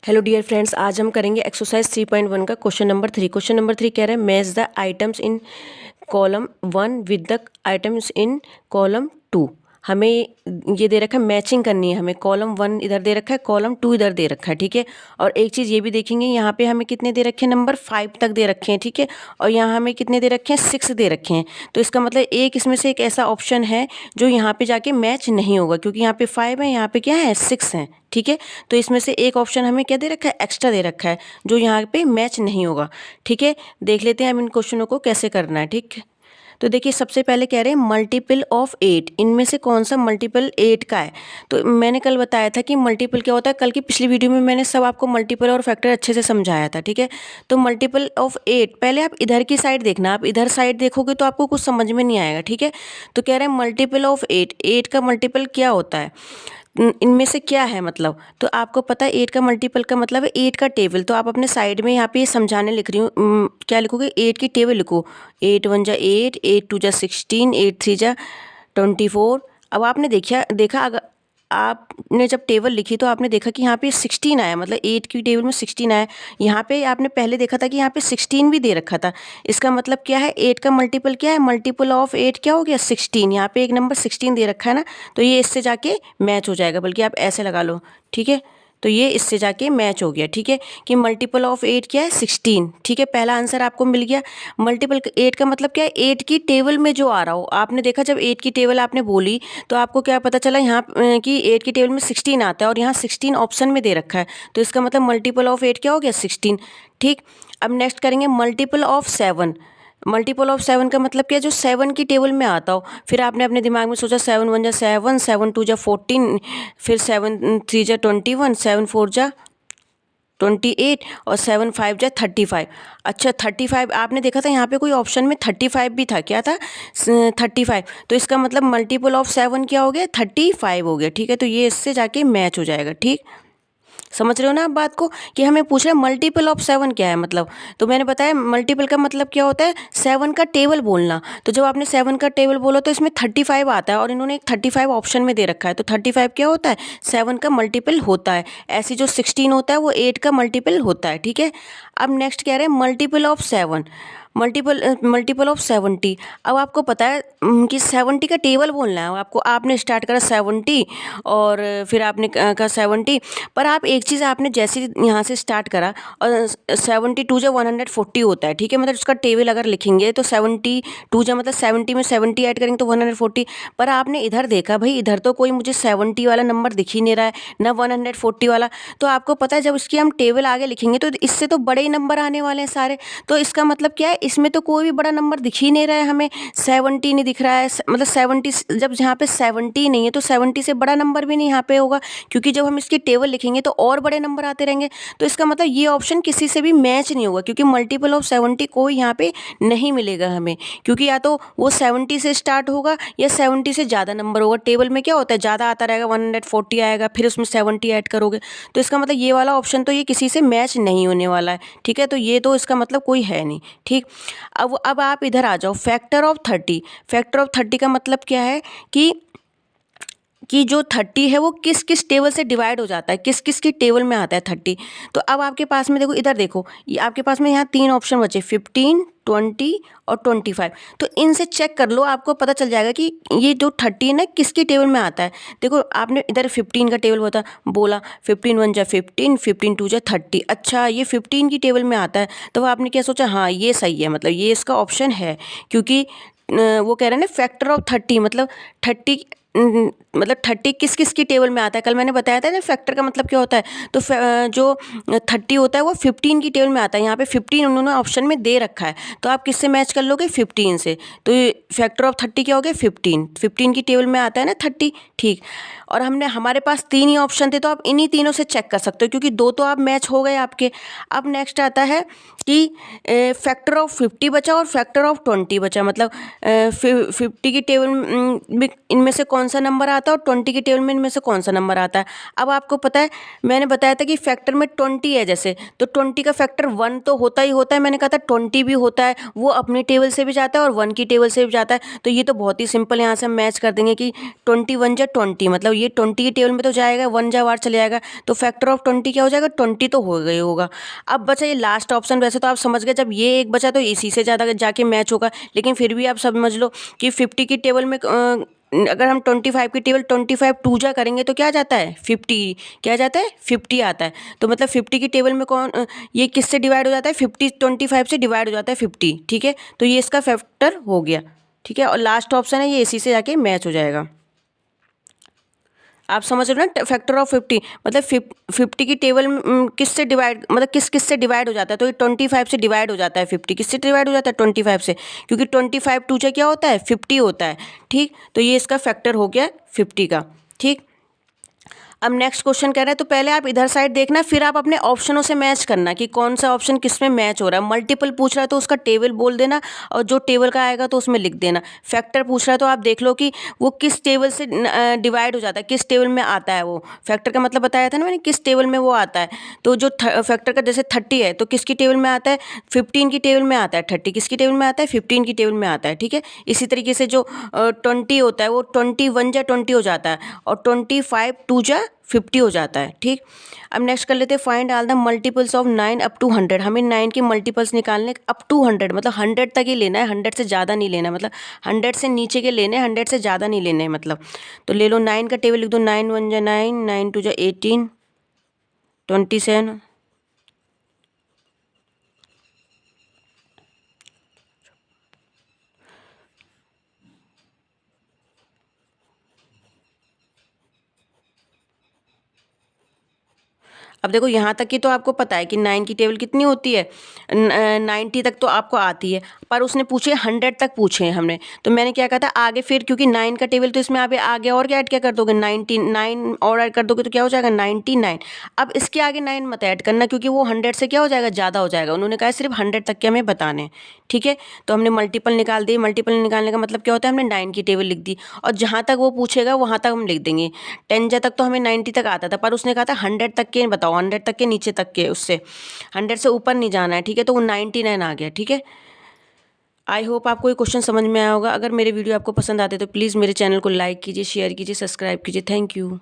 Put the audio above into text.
Hello dear friends, आज हम करेंगे एक्सरसाइज 3.1 का क्वेश्चन नंबर 3। क्वेश्चन नंबर 3 कह रहा है match the items in column 1 with the items in column 2। हमें ये दे रखा है, मैचिंग करनी है हमें। कॉलम 1 इधर दे रखा है, कॉलम 2 इधर दे रखा है, ठीक है। और एक चीज़ ये भी देखेंगे, यहाँ पे हमें कितने दे रखे हैं, नंबर 5 तक दे रखे हैं, ठीक है। और यहाँ हमें कितने दे रखे हैं, 6 दे रखे हैं। तो इसका मतलब एक इसमें से एक ऐसा ऑप्शन है जो यहाँ पे जाके मैच नहीं होगा, क्योंकि यहाँ पे 5 है, यहाँ पे क्या है, 6 है, ठीक है। तो इसमें से एक ऑप्शन हमें क्या दे रखा है, एक्स्ट्रा दे रखा है, जो यहाँ पे मैच नहीं होगा, ठीक है। देख लेते हैं हम इन क्वेश्चनों को कैसे करना है, ठीक है। तो देखिए, सबसे पहले कह रहे हैं मल्टीपल ऑफ 8, इनमें से कौन सा मल्टीपल 8 का है। तो मैंने कल बताया था कि मल्टीपल क्या होता है, कल की पिछली वीडियो में मैंने सब आपको मल्टीपल और फैक्टर अच्छे से समझाया था, ठीक है। तो मल्टीपल ऑफ 8, पहले आप इधर की साइड देखना, आप इधर साइड देखोगे तो आपको कुछ समझ में नहीं आएगा, ठीक है। तो कह रहे हैं मल्टीपल ऑफ 8, 8 का मल्टीपल क्या होता है, इनमें से क्या है मतलब। तो आपको पता है 8 का मल्टीपल का मतलब है 8 का टेबल। तो आप अपने साइड में यहाँ पे ये समझाने लिख रही हूँ, क्या लिखोगे, 8 की टेबल लिखो। 8 1 जा 8, 8 2 जा 16, 8 3 जा 24। अब आपने देखा अगर आपने जब टेबल लिखी तो आपने देखा कि यहाँ पे 16 आया, मतलब 8 की टेबल में 16 आया। यहाँ पे आपने पहले देखा था कि यहाँ पे 16 भी दे रखा था। इसका मतलब क्या है, 8 का मल्टीपल क्या है, मल्टीपल ऑफ 8 क्या हो गया, 16। यहाँ पे एक नंबर 16 दे रखा है ना, तो ये इससे जाके मैच हो जाएगा। बल्कि आप ऐसे लगा लो, ठीक है। तो ये इससे जाके मैच हो गया, ठीक है, कि मल्टीपल ऑफ 8 क्या है, 16, ठीक है। पहला आंसर आपको मिल गया। मल्टीपल 8 का मतलब क्या है, 8 की टेबल में जो आ रहा हो। आपने देखा जब 8 की टेबल आपने बोली तो आपको क्या पता चला यहाँ कि 8 की टेबल में 16 आता है, और यहाँ 16 ऑप्शन में दे रखा है। तो इसका मतलब मल्टीपल ऑफ 8 क्या हो गया, 16, ठीक। अब नेक्स्ट करेंगे मल्टीपल ऑफ 7। मल्टीपल ऑफ 7 का मतलब क्या है, जो 7 की टेबल में आता हो। फिर आपने अपने दिमाग में सोचा 7 1 जा 7, 7 2 जा 14, फिर 7 3 जा 21, 7 4 जा 28 और 7 5 जा 35। अच्छा, 35 आपने देखा था यहाँ पे कोई ऑप्शन में 35 भी था, क्या था, 35। तो इसका मतलब मल्टीपल ऑफ 7 क्या हो गया, 35 हो गया, ठीक है। तो ये इससे जाके मैच हो जाएगा, ठीक। समझ रहे हो ना आप बात को, कि हमें पूछ रहे हैं मल्टीपल ऑफ 7 क्या है मतलब। तो मैंने बताया मल्टीपल का मतलब क्या होता है, 7 का टेबल बोलना। तो जब आपने 7 का टेबल बोला तो इसमें 35 आता है, और इन्होंने एक 35 ऑप्शन में दे रखा है। तो 35 क्या होता है, 7 का मल्टीपल होता है। ऐसे जो 16 होता है वो 8 का मल्टीपल होता है, ठीक है। अब नेक्स्ट कह रहे हैं मल्टीपल ऑफ 7, मल्टीपल ऑफ 70। अब आपको पता है कि 70 का टेबल बोलना है आपको। आपने स्टार्ट करा 70 और फिर आपने कहा 70, पर आप एक चीज़ आपने जैसे यहाँ से स्टार्ट करा, और 72 जो 140 होता है, ठीक है। मतलब उसका टेबल अगर लिखेंगे तो 72 जो मतलब 70 में 70 ऐड करेंगे तो 140। पर आपने इधर देखा, भाई इधर तो कोई मुझे 70 वाला नंबर दिख ही नहीं रहा है, ना 140 वाला। तो आपको पता है जब इसकी हम टेबल आगे लिखेंगे तो इससे तो बड़े ही नंबर आने वाले हैं सारे। तो इसका मतलब क्या है, इसमें तो कोई भी बड़ा नंबर दिख ही नहीं रहा है हमें। 70 नहीं दिख रहा है, मतलब 70, जब यहाँ पे 70 नहीं है तो 70 से बड़ा नंबर भी नहीं यहाँ पे होगा, क्योंकि जब हम इसकी टेबल लिखेंगे तो और बड़े नंबर आते रहेंगे। तो इसका मतलब ये ऑप्शन किसी से भी मैच नहीं होगा, क्योंकि मल्टीपल ऑफ 70 कोई यहाँ पे नहीं मिलेगा हमें, क्योंकि या तो वो 70 से स्टार्ट होगा या 70 से ज़्यादा नंबर होगा। टेबल में क्या होता है, ज़्यादा आता रहेगा, 140 आएगा, फिर उसमें 70 ऐड करोगे। तो इसका मतलब ये वाला ऑप्शन तो ये किसी से मैच नहीं होने वाला है, ठीक है। तो ये तो इसका मतलब कोई है नहीं, ठीक। अब आप इधर आ जाओ, फैक्टर ऑफ 30। फैक्टर ऑफ 30 का मतलब क्या है कि जो 30 है वो किस किस टेबल से डिवाइड हो जाता है, किस किस की टेबल में आता है 30। तो अब आपके पास में देखो, इधर देखो, ये आपके पास में यहाँ 3 ऑप्शन बचे, 15 20 और 25। तो इनसे चेक कर लो, आपको पता चल जाएगा कि ये जो 30 है किसकी टेबल में आता है। देखो आपने इधर 15 का टेबल बोला 15 1 जा 15, 15 2 जा 30। अच्छा, ये 15 की टेबल में आता है। तो आपने क्या सोचा, हाँ ये सही है, मतलब ये इसका ऑप्शन है, क्योंकि वो कह रहे हैं ना फैक्टर ऑफ 30, मतलब 30 मतलब 30 किस किस की टेबल में आता है। कल मैंने बताया था ना फैक्टर का मतलब क्या होता है। तो जो 30 होता है वो 15 की टेबल में आता है। यहाँ पे 15 उन्होंने ऑप्शन में दे रखा है, तो आप किससे मैच कर लोगे, 15 से। तो फैक्टर ऑफ 30 क्या हो गया, 15 की टेबल में आता है ना 30, ठीक। और हमारे पास 3 ही ऑप्शन थे, तो आप इन्हीं तीनों से चेक कर सकते हो, क्योंकि 2 तो आप मैच हो गए आपके। अब नेक्स्ट आता है कि फैक्टर ऑफ 50 बचा और फैक्टर ऑफ 20 बचा, मतलब 50 की टेबल में इनमें से कौन सा नंबर आता है और 20 की टेबल में इनमें से कौन सा नंबर आता है। अब आपको पता है, मैंने बताया था कि फैक्टर में 20 है जैसे, तो 20 का फैक्टर 1 तो होता ही होता है। मैंने कहा था 20 भी होता है, वो अपनी टेबल से भी जाता है और 1 की टेबल से भी जाता है। तो ये तो बहुत ही सिंपल, यहाँ से हम मैच कर देंगे कि 21 जा 20, मतलब ये 20 की टेबल में तो जाएगा, 1 जा बाहर चले जाएगा, तो फैक्टर ऑफ 20 क्या हो जाएगा, 20 तो हो गई होगा। अब बचा ये लास्ट ऑप्शन, वैसे तो आप समझ गए, जब ये एक बचा तो इसी से ज़्यादा जाके मैच होगा, लेकिन फिर भी आप समझ लो कि 50 की टेबल में अगर हम 25 की टेबल 25 2 जा करेंगे तो क्या जाता है, 50, क्या जाता है, 50 आता है। तो मतलब 50 की टेबल में ये किससे डिवाइड हो जाता है, 50 25 से डिवाइड हो जाता है 50, ठीक है। तो ये इसका फैक्टर हो गया, ठीक है। और लास्ट ऑप्शन है ये इसी से जाके मैच हो जाएगा। आप समझ रहे हो ना, फैक्टर ऑफ 50 मतलब 50 की टेबल किससे डिवाइड, मतलब किस से डिवाइड हो जाता है, तो ये 25 से डिवाइड हो जाता है। 50 किससे डिवाइड हो जाता है, 25 से, क्योंकि 25 2 से क्या होता है, 50 होता है, ठीक। तो ये इसका फैक्टर हो गया 50 का, ठीक। अब नेक्स्ट क्वेश्चन कह रहा है, तो पहले आप इधर साइड देखना, फिर आप अपने ऑप्शनों से मैच करना कि कौन सा ऑप्शन किस में मैच हो रहा है। मल्टीपल पूछ रहा है तो उसका टेबल बोल देना, और जो टेबल का आएगा तो उसमें लिख देना। फैक्टर पूछ रहा है तो आप देख लो कि वो किस टेबल से डिवाइड हो जाता है, किस टेबल में आता है। वो फैक्टर का मतलब बताया था ना मैंने, किस टेबल में वो आता है। तो जो फैक्टर का जैसे 30 है तो किसकी टेबल में आता है, 15 की टेबल में आता है। 30 किसकी टेबल में आता है, 15 की टेबल में आता है, ठीक है। इसी तरीके से जो 20 होता है वो 21 जा 20 हो जाता है, और 25 2 जा 50 हो जाता है, ठीक। अब नेक्स्ट कर लेते हैं, find all the multiples of 9 up to 100। हमें 9 के मल्टीपल्स निकालने अप टू 100, मतलब 100 तक ही लेना है, 100 से ज़्यादा नहीं लेना, मतलब 100 से नीचे के लेने, 100 से ज़्यादा नहीं लेने, मतलब। तो ले लो 9 का टेबल लिख दो, 9 1 जा 9, 9 2 जा 18, 27, अब देखो यहाँ तक की तो आपको पता है कि 9 की टेबल कितनी होती है, 90 तक तो आपको आती है, पर उसने पूछे 100 तक पूछे हैं हमने। तो मैंने क्या कहा था आगे, फिर क्योंकि 9 का टेबल तो इसमें आप आगे और क्या ऐड क्या कर दोगे, 99 और ऐड कर दोगे तो क्या हो जाएगा, 99। अब इसके आगे 9 मत ऐड करना, क्योंकि वो 100 से क्या हो जाएगा, ज़्यादा हो जाएगा। उन्होंने कहा सिर्फ 100 तक के हमें बताने, ठीक है। तो हमने मल्टीपल निकाल दिए। मल्टीपल निकालने का मतलब क्या होता है, हमने 9 की टेबल लिख दी, और जहाँ तक वो पूछेगा वहाँ तक हम लिख देंगे। 10 जा तक तो हमें 90 तक आता था, पर उसने कहा था 100 तक के बताओ, 100 तक के नीचे तक के, उससे 100 से ऊपर नहीं जाना है, ठीक है। तो वो 99 आ गया, ठीक है। आई होप आपको ये क्वेश्चन समझ में आया होगा। अगर मेरे वीडियो आपको पसंद आते तो प्लीज़ मेरे चैनल को लाइक कीजिए, शेयर कीजिए, सब्सक्राइब कीजिए। Thank you.